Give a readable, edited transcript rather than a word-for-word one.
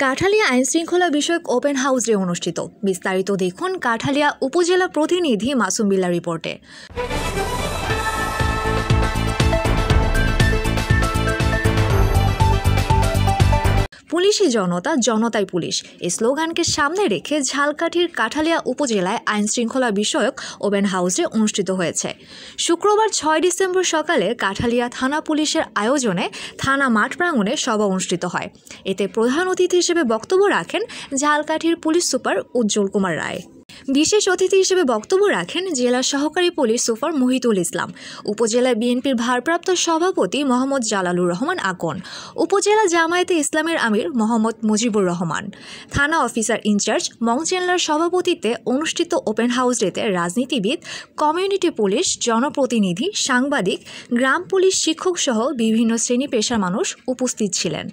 কাঠালিয়া আইনশৃঙ্খলা বিষয়ক ওপেন হাউসে অনুষ্ঠিত। বিস্তারিত দেখুন কাঠালিয়া উপজেলা প্রতিনিধি মাসুম বিল্লাহ রিপোর্টে। পুলিশি জনতা, জনতাই পুলিশ এই স্লোগানকে সামনে রেখে ঝালকাঠির কাঠালিয়া উপজেলায় আইনশৃঙ্খলা বিষয়ক ওপেন হাউসে অনুষ্ঠিত হয়েছে। শুক্রবার 6 ডিসেম্বর সকালে কাঠালিয়া থানা পুলিশের আয়োজনে থানা মাঠ প্রাঙ্গণে সভা অনুষ্ঠিত হয়। এতে প্রধান অতিথি হিসেবে বক্তব্য রাখেন ঝালকাঠির পুলিশ সুপার উজ্জ্বল কুমার রায়। বিশেষ অতিথি হিসেবে বক্তব্য রাখেন জেলা সহকারী পুলিশ সুপার মহিতুল ইসলাম, উপজেলা বিএনপির ভারপ্রাপ্ত সভাপতি মোহাম্মদ জালালুর রহমান আকন, উপজেলা জামায়াতে ইসলামের আমির মোহাম্মদ মুজিবুর রহমান, থানা অফিসার ইনচার্জ মংচেনলার সভাপতিত্বে অনুষ্ঠিত ওপেন হাউসটিতে রাজনীতিবিদ, কমিউনিটি পুলিশ, জনপ্রতিনিধি, সাংবাদিক, গ্রাম পুলিশ, শিক্ষক সহ বিভিন্ন শ্রেণী পেশার মানুষ উপস্থিত ছিলেন।